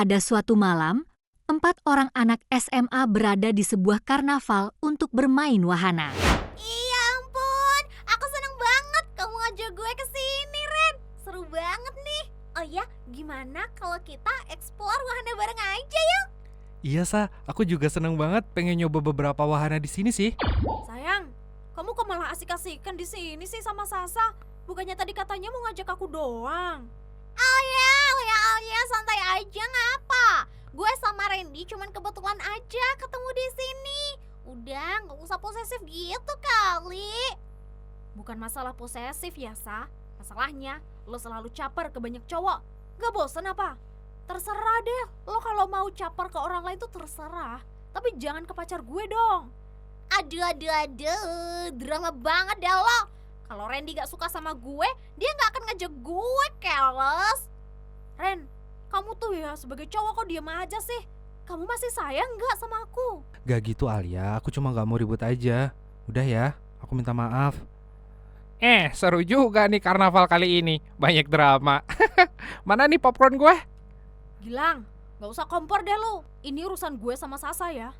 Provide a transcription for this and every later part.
Pada suatu malam, 4 orang anak SMA berada di sebuah karnaval untuk bermain wahana. Iya ampun, aku seneng banget kamu ngajak gue ke sini, Ren. Seru banget nih. Oh ya, gimana kalau kita explore wahana bareng aja yuk? Iya Sa, aku juga seneng banget pengen nyoba beberapa wahana di sini sih. Sayang, kamu kok malah asik-asikan di sini sih sama Sasa? Bukannya tadi katanya mau ngajak aku doang. Alia, santai aja ngapa? Gue sama Randy cuman kebetulan aja ketemu di sini. Udah, nggak usah posesif gitu kali. Bukan masalah posesif ya, Sa. Masalahnya, lo selalu caper ke banyak cowok. Gak bosen apa? Terserah deh, lo kalau mau caper ke orang lain tuh terserah. Tapi jangan ke pacar gue dong. Aduh, drama banget dah lo. Kalau Randy gak suka sama gue, dia gak akan ngajak gue, keles. Ren, kamu tuh ya sebagai cowok kok diem aja sih? Kamu masih sayang gak sama aku? Gak gitu Alia, aku cuma gak mau ribut aja. Udah ya, aku minta maaf. Seru juga nih karnaval kali ini. Banyak drama. Mana nih popcorn gue? Gilang, gak usah kompor deh lo. Ini urusan gue sama Sasa ya.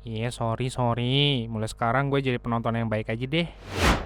Iya, sorry. Mulai sekarang gue jadi penonton yang baik aja deh.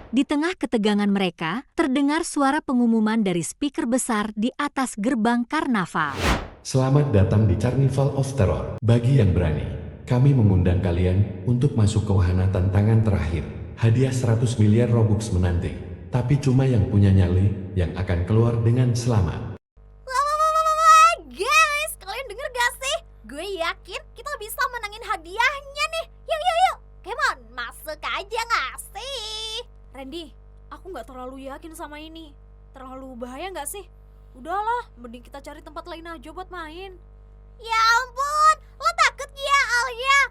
Di tengah ketegangan mereka, terdengar suara pengumuman dari speaker besar di atas gerbang karnaval. Selamat datang di Carnival of Terror. Bagi yang berani, kami mengundang kalian untuk masuk ke wahana tantangan terakhir. Hadiah 100 miliar Robux menanti. Tapi cuma yang punya nyali yang akan keluar dengan selamat. Wah, guys, kalian denger gak sih? Gue yakin kita bisa menangin hadiahnya nih. Yuk. Come on, masuk aja gak sih? Randy, aku gak terlalu yakin sama ini. Terlalu bahaya gak sih? Udahlah, mending kita cari tempat lain aja buat main. Ya ampun, lo takut ya Alia?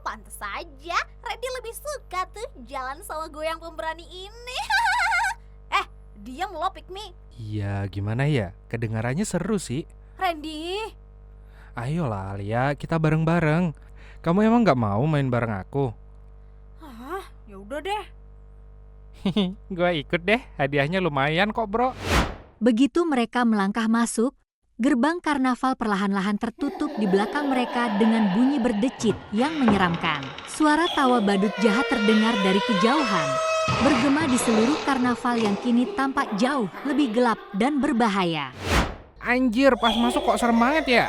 Pantes aja Randy lebih suka tuh jalan sama gue yang pemberani ini. Diam lo, pick me. Iya, gimana ya? Kedengarannya seru sih. Randy, Ayolah Alia, kita bareng-bareng. Kamu emang gak mau main bareng aku? ya udah deh. Gue ikut deh, hadiahnya lumayan kok bro. Begitu mereka melangkah masuk, gerbang karnaval perlahan-lahan tertutup di belakang mereka dengan bunyi berdecit yang menyeramkan. Suara tawa badut jahat terdengar dari kejauhan, bergema di seluruh karnaval yang kini tampak jauh lebih gelap dan berbahaya. Anjir, pas masuk kok serem banget ya?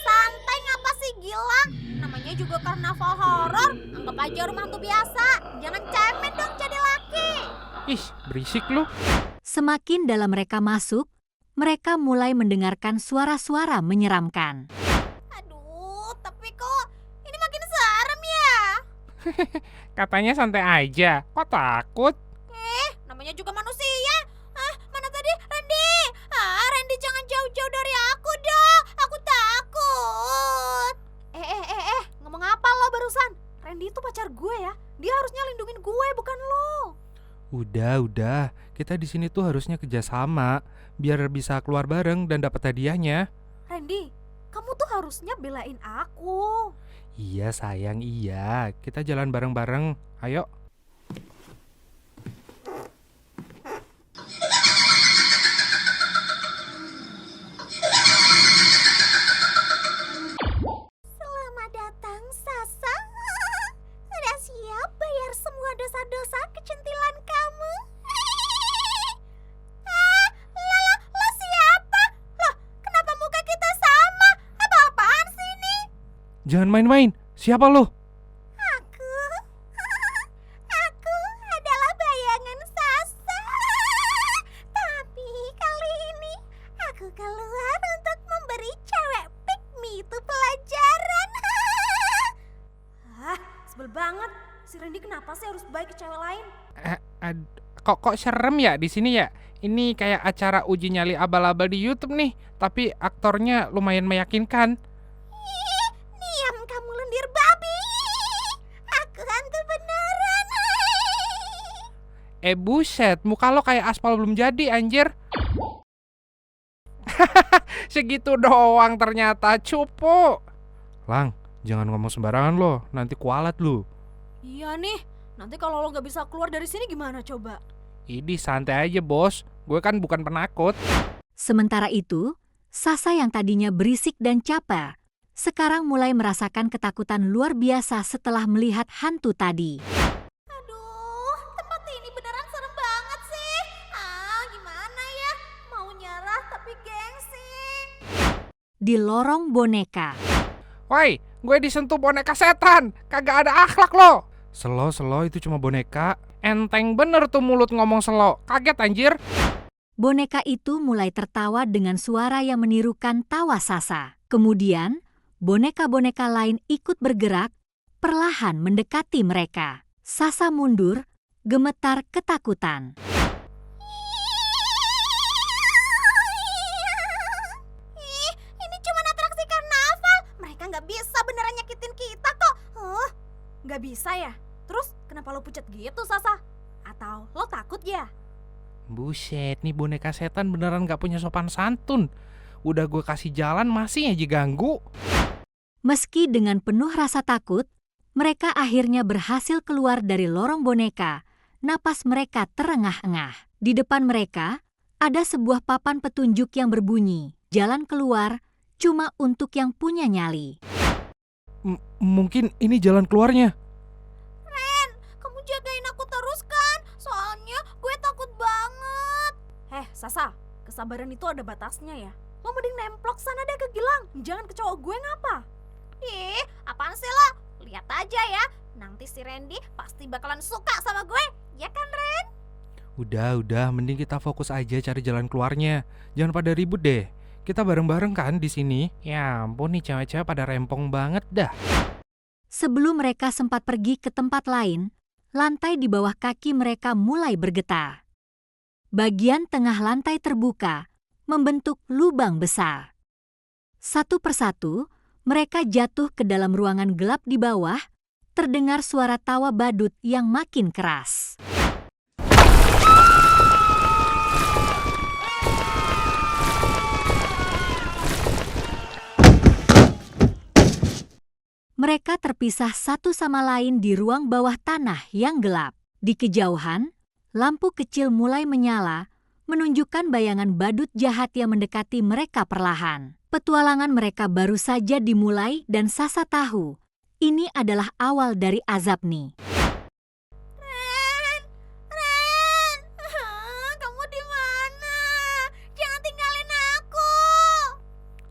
Santai ngapa sih Gilang? Namanya juga karnaval horor. Anggap aja rumah hantu biasa. Jangan cemen dong jadi laki. Ih, berisik lu. Semakin dalam mereka masuk, mereka mulai mendengarkan suara-suara menyeramkan. Aduh, tapi kok ini makin serem ya? Katanya santai aja, kok takut? Namanya juga manusia. Mana tadi Randy? Randy jangan jauh-jauh dari aku dong. Aku takut. Ngomong apa lo barusan? Randy itu pacar gue ya. Dia harusnya lindungin gue, bukan lo. Udah, kita di sini tuh harusnya kerjasama, biar bisa keluar bareng dan dapat hadiahnya. Randy, kamu tuh harusnya belain aku. Iya sayang, iya. Kita jalan bareng-bareng. Ayo. Selamat datang Sasa. Sudah siap bayar semua dosa-dosa kecentilan kamu? Lo siapa? Loh, kenapa muka kita sama? Apa-apaan sih ini? Jangan main-main. Siapa lo? Aku adalah bayangan Sasa. Tapi kali ini aku keluar untuk memberi cewek pick me itu pelajaran. Sebel banget. Si Randy kenapa sih harus baik ke cewek lain? Kok serem ya di sini ya? Ini kayak acara uji nyali abal-abal di YouTube nih, tapi aktornya lumayan meyakinkan. Diam kamu lendir babi. Aku hantu beneran. Buset, muka lo kayak aspal belum jadi anjir. Segitu doang ternyata, cupu. Lang, jangan ngomong sembarangan lo, nanti kualat lo. Iya nih, nanti kalau lo gak bisa keluar dari sini gimana coba? Ini santai aja bos, gue kan bukan penakut. Sementara itu, Sasa yang tadinya berisik dan caper, sekarang mulai merasakan ketakutan luar biasa setelah melihat hantu tadi. Aduh, tempat ini beneran serem banget sih. Gimana ya? Mau nyerah tapi gengsi. Di lorong boneka, Woi, gue disentuh boneka setan. Kagak ada akhlak lo. Selo itu cuma boneka. Enteng bener tuh mulut ngomong selo. Kaget anjir. boneka itu mulai tertawa dengan suara yang menirukan tawa Sasa. Kemudian, boneka-boneka lain ikut bergerak, perlahan mendekati mereka. Sasa mundur, gemetar ketakutan. Ih, ini cuma atraksi karnaval. Mereka nggak bisa beneran nyakitin kita kok. Nggak bisa ya? Terus kenapa lo pucat gitu, Sasa? Atau lo takut ya? Buset, nih boneka setan beneran gak punya sopan santun. Udah gue kasih jalan masih aja ganggu. Meski dengan penuh rasa takut, mereka akhirnya berhasil keluar dari lorong boneka. Napas mereka terengah-engah. Di depan mereka, ada sebuah papan petunjuk yang berbunyi, jalan keluar cuma untuk yang punya nyali. Mungkin ini jalan keluarnya. Kamu jagain aku terus kan? Soalnya gue takut banget. Sasa, kesabaran itu ada batasnya ya. Lo mending nemplok sana deh ke Gilang. Jangan ke cowok gue ngapa? Ih, apaan sih lo? Lihat aja ya. Nanti si Randy pasti bakalan suka sama gue. Ya kan, Ren? Udah, mending kita fokus aja cari jalan keluarnya. Jangan pada ribut deh. Kita bareng-bareng kan di sini. Ya ampun nih cewek-cewek pada rempong banget dah. Sebelum mereka sempat pergi ke tempat lain, lantai di bawah kaki mereka mulai bergetar. Bagian tengah lantai terbuka, membentuk lubang besar. Satu persatu, mereka jatuh ke dalam ruangan gelap di bawah, terdengar suara tawa badut yang makin keras. Mereka terpisah satu sama lain di ruang bawah tanah yang gelap. Di kejauhan, lampu kecil mulai menyala, menunjukkan bayangan badut jahat yang mendekati mereka perlahan. Petualangan mereka baru saja dimulai dan Sasa tahu, ini adalah awal dari azab nih. Ren, kamu di mana? Jangan tinggalin aku.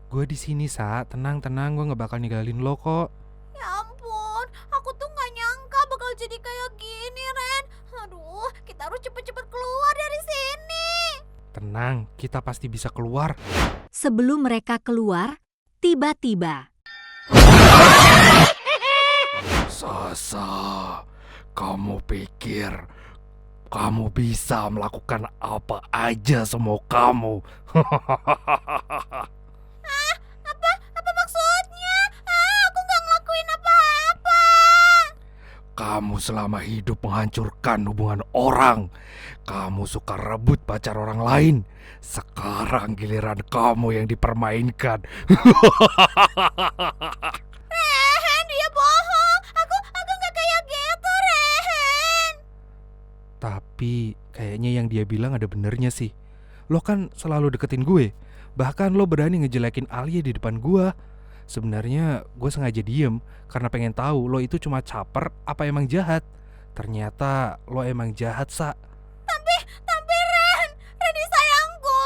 Gue di sini Sa, tenang, gue nggak bakal ninggalin lo kok. Ya ampun, aku tuh nggak nyangka bakal jadi kayak gini, Ren. Aduh, kita harus cepet-cepet keluar dari sini. Tenang, kita pasti bisa keluar. Sebelum mereka keluar, tiba-tiba Sasa, kamu pikir kamu bisa melakukan apa aja semau kamu? Apa maksudnya? Aku nggak ngelakuin apa-apa. Kamu selama hidup menghancurkan hubungan orang. Kamu suka rebut pacar orang lain. Sekarang giliran kamu yang dipermainkan. Ren, dia bohong. Aku nggak kayak gitu, Ren. Tapi kayaknya yang dia bilang ada benernya sih. Lo kan selalu deketin gue. Bahkan lo berani ngejelekin Alia di depan gue. Sebenarnya gue sengaja diem karena pengen tahu lo itu cuma caper apa emang jahat. Ternyata lo emang jahat, Sa. Tapi Ren disayangku.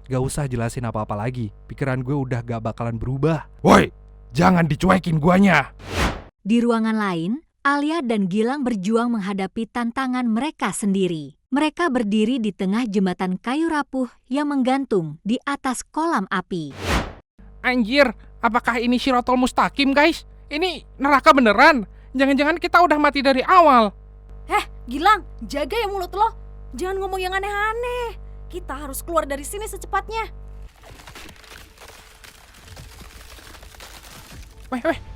Gak usah jelasin apa-apa lagi. Pikiran gue udah gak bakalan berubah. Woi, jangan dicuekin guanya. di ruangan lain, Alia dan Gilang berjuang menghadapi tantangan mereka sendiri. Mereka berdiri di tengah jembatan kayu rapuh yang menggantung di atas kolam api. Anjir, apakah ini Shirotol Mustaqim, guys? Ini neraka beneran? Jangan-jangan kita udah mati dari awal. Gilang, jaga ya mulut lo. Jangan ngomong yang aneh-aneh. Kita harus keluar dari sini secepatnya.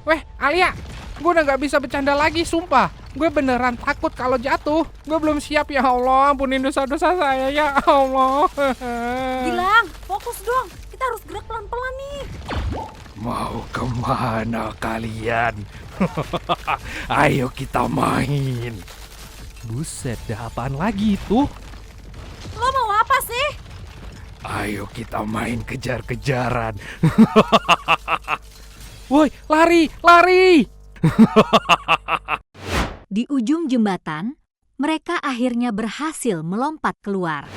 Weh, Alia. Gue udah gak bisa bercanda lagi, sumpah. Gue beneran takut kalau jatuh. Gue belum siap, ya Allah. Ampunin dosa-dosa saya, ya Allah. Gilang, fokus dong. Kita harus gerak pelan-pelan nih. Mau kemana kalian? Ayo kita main. Buset, dah apaan lagi itu? Lo mau apa sih? Ayo kita main kejar-kejaran. Woi, lari, lari! Di ujung jembatan, mereka akhirnya berhasil melompat keluar.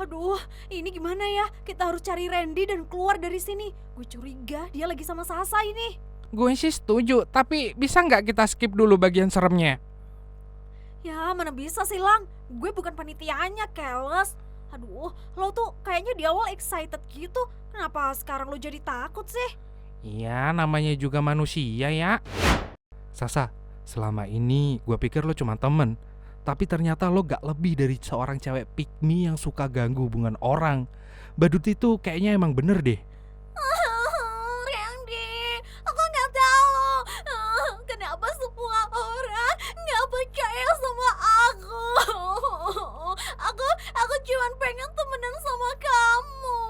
Aduh, ini gimana ya? Kita harus cari Randy dan keluar dari sini. Gue curiga dia lagi sama Sasa ini. Gue sih setuju, tapi bisa nggak kita skip dulu bagian seremnya? Ya, mana bisa sih, Lang? Gue bukan panitianya, keles. Aduh, lo tuh kayaknya di awal excited gitu. Kenapa sekarang lo jadi takut sih? Iya, namanya juga manusia ya. Sasa, selama ini gue pikir lo cuma temen. Tapi ternyata lo gak lebih dari seorang cewek pick me yang suka ganggu hubungan orang. Badut itu kayaknya emang bener deh. Randy, aku nggak tahu kenapa semua orang nggak percaya sama aku. Aku cuma pengen temenan sama kamu.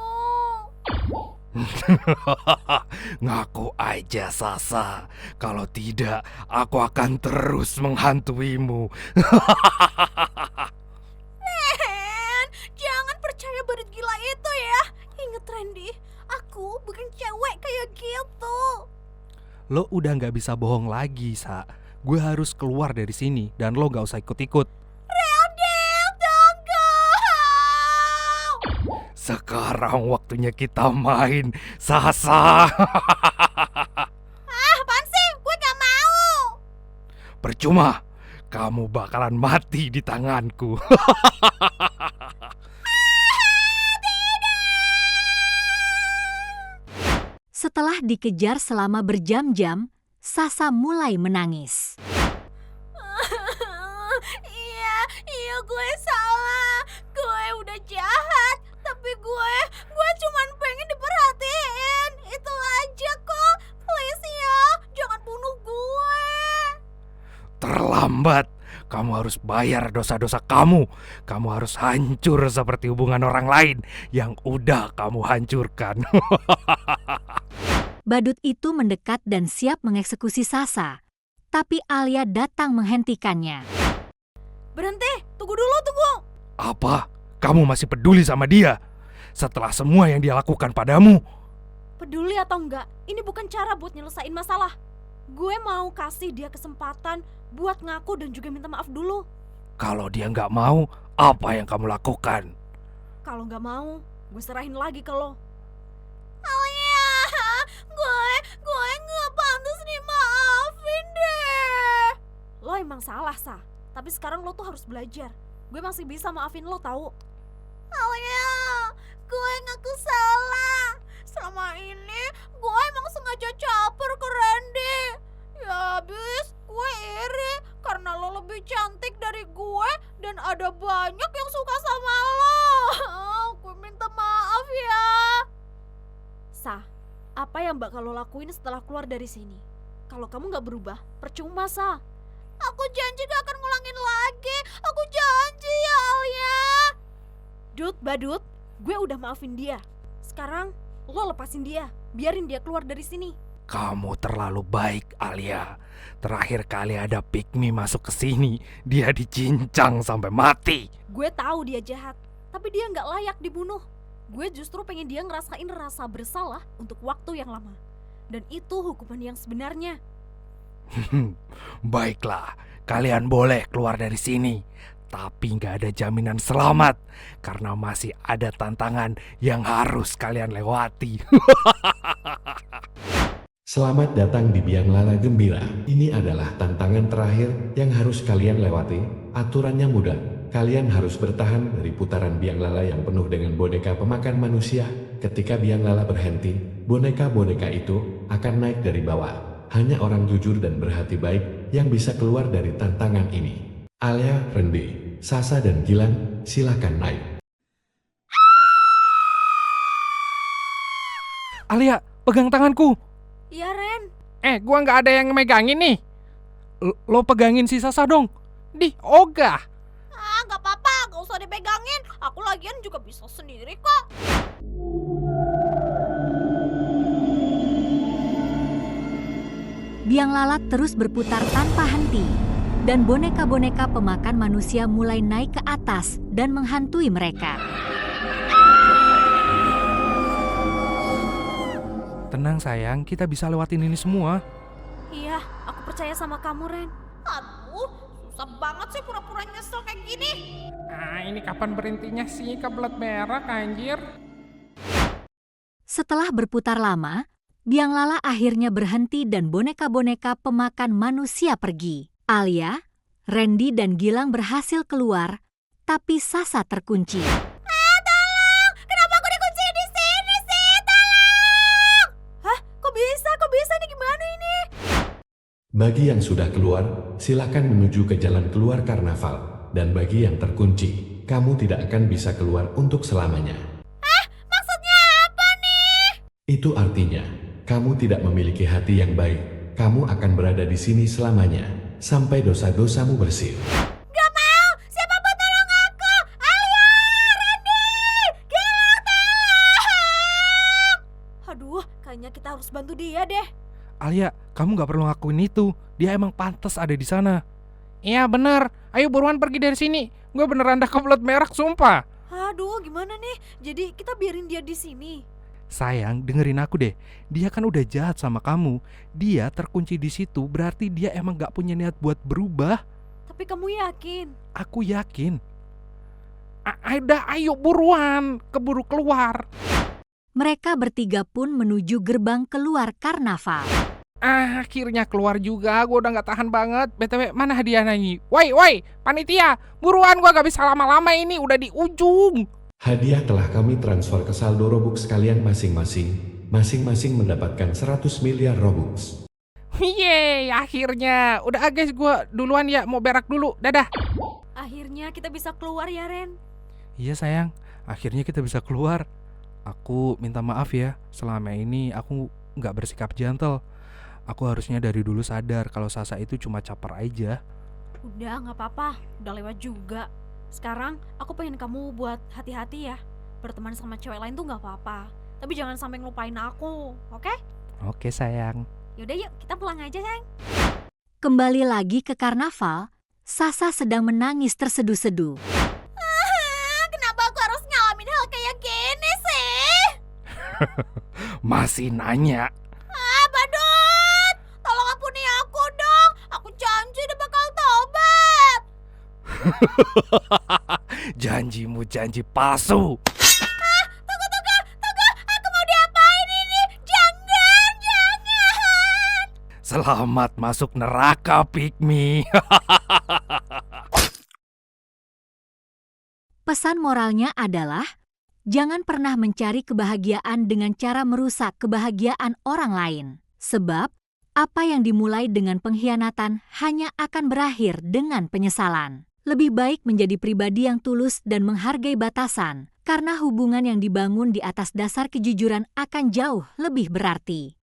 Ngaku aja Sasa. Kalau tidak, aku akan terus menghantuimu. Ren, jangan percaya badut gila itu ya. Ingat Randy, aku bukan cewek kayak gitu. Lo udah gak bisa bohong lagi, Sa. Gue harus keluar dari sini dan lo gak usah ikut-ikut. Randy, tunggu. Sekarang waktunya kita main, Sasa. Apaan sih? Gue gak mau. Percuma, kamu bakalan mati di tanganku. Setelah dikejar selama berjam-jam, Sasa mulai menangis. Iya gue salah. Gue udah jahat, tapi gue cuman pengen diperhatiin. Itu aja kok. Please ya, jangan bunuh gue. Terlambat. Kamu harus bayar dosa-dosa kamu. Kamu harus hancur seperti hubungan orang lain yang udah kamu hancurkan. Badut itu mendekat dan siap mengeksekusi Sasa. Tapi Alia datang menghentikannya. Berhenti, tunggu dulu, tunggu. Apa? Kamu masih peduli sama dia? Setelah semua yang dia lakukan padamu? Peduli atau enggak, ini bukan cara buat nyelesain masalah. Gue mau kasih dia kesempatan buat ngaku dan juga minta maaf dulu. Kalau dia nggak mau, apa yang kamu lakukan? Kalau nggak mau, gue serahin lagi ke lo. Alia, gue nggak pantas dimaafin deh. Lo emang salah, Sa. Tapi sekarang lo tuh harus belajar. Gue masih bisa maafin lo, tahu? Alia, gue ngaku salah. Selama ini gue emang sengaja caper ke Randy. Ya habis gue iri karena lo lebih cantik dari gue dan ada banyak yang suka sama lo. Gue minta maaf ya. Sa, apa yang bakal lo lakuin setelah keluar dari sini? Kalau kamu nggak berubah, percuma, Sa. Aku janji gak akan ngulangin lagi. Aku janji ya Alia. Dut, badut, gue udah maafin dia. Sekarang lo lepasin dia, biarin dia keluar dari sini. Kamu terlalu baik, Alia. Terakhir kali ada pygmy masuk ke sini, dia dicincang sampai mati. Gue tahu dia jahat, tapi dia nggak layak dibunuh. Gue justru pengen dia ngerasain rasa bersalah untuk waktu yang lama. Dan itu hukuman yang sebenarnya. Baiklah, kalian boleh keluar dari sini. Tapi nggak ada jaminan selamat, karena masih ada tantangan yang harus kalian lewati. Selamat datang di Biang Lala Gembira. Ini adalah tantangan terakhir yang harus kalian lewati. Aturannya mudah. Kalian harus bertahan dari putaran biang lala yang penuh dengan boneka pemakan manusia. Ketika biang lala berhenti, boneka-boneka itu akan naik dari bawah. Hanya orang jujur dan berhati baik yang bisa keluar dari tantangan ini. Alia, Randy, Sasa, dan Gilang, silakan naik. Alia, pegang tanganku. Iya, Ren. Gua nggak ada yang megangin nih. Lo pegangin si Sasa dong. Di ogah. Gak apa-apa, gak usah dipegangin. Aku lagian juga bisa sendiri kok. Biang lalat terus berputar tanpa henti, dan boneka-boneka pemakan manusia mulai naik ke atas dan menghantui mereka. Tenang sayang, kita bisa lewatin ini semua. Iya, aku percaya sama kamu, Ren. Aduh, susah banget sih pura-pura nyesel kayak gini. Ini kapan berhentinya sih kebelet berak anjir? Setelah berputar lama, biang lala akhirnya berhenti dan boneka-boneka pemakan manusia pergi. Alia, Randy, dan Gilang berhasil keluar, tapi Sasa terkunci. Tolong, kenapa aku dikunci di sini sih? Tolong! Hah? Kok bisa? Ini gimana ini? Bagi yang sudah keluar, silakan menuju ke jalan keluar karnaval. Dan bagi yang terkunci, kamu tidak akan bisa keluar untuk selamanya. Maksudnya apa nih? Itu artinya, kamu tidak memiliki hati yang baik. Kamu akan berada di sini selamanya, sampai dosa-dosamu bersih. Gak mau, siapapun tolong aku. Alia, Randy, Gilang, tolong. Aduh, kayaknya kita harus bantu dia deh. Alia, kamu gak perlu ngakuin itu. Dia emang pantas ada di sana. Iya bener, ayo buruan pergi dari sini. Gue beneran dah kebelet berak, sumpah. Aduh, gimana nih? Jadi kita biarin dia di sini. Sayang, dengerin aku deh. Dia kan udah jahat sama kamu. Dia terkunci di situ, berarti dia emang gak punya niat buat berubah. Tapi kamu yakin? Aku yakin. Ayo buruan, keburu keluar. Mereka bertiga pun menuju gerbang keluar karnaval. Akhirnya keluar juga, gue udah gak tahan banget. BTW, mana hadiah nyanyi? Woi, panitia, buruan, gue gak bisa lama-lama ini, udah di ujung. Hadiah telah kami transfer ke saldo Robux kalian masing-masing. Masing-masing mendapatkan 100 miliar Robux. Yeay, akhirnya. Udah guys, gue duluan ya, mau berak dulu, dadah. Akhirnya kita bisa keluar ya, Ren. Iya sayang, akhirnya kita bisa keluar. Aku minta maaf ya, selama ini aku gak bersikap gentle. Aku harusnya dari dulu sadar kalau Sasa itu cuma caper aja. Udah, gak apa-apa. Udah lewat juga. Sekarang aku pengen kamu buat hati-hati ya. Berteman sama cewek lain tuh gak apa-apa. Tapi jangan sampai ngelupain aku, oke? Oke sayang. Yaudah yuk, kita pulang aja, sayang. Kembali lagi ke karnaval, Sasa sedang menangis terseduh-seduh. Kenapa aku harus ngalamin hal kayak gini sih? Masih nanya. Badut, tolong ampuni aku dong. Aku janji dia bakal tobat. Janjimu janji palsu. Tunggu, aku mau diapain ini? Jangan. Selamat masuk neraka, Pygmy. Pesan moralnya adalah, jangan pernah mencari kebahagiaan dengan cara merusak kebahagiaan orang lain. Sebab, apa yang dimulai dengan pengkhianatan hanya akan berakhir dengan penyesalan. Lebih baik menjadi pribadi yang tulus dan menghargai batasan, karena hubungan yang dibangun di atas dasar kejujuran akan jauh lebih berarti.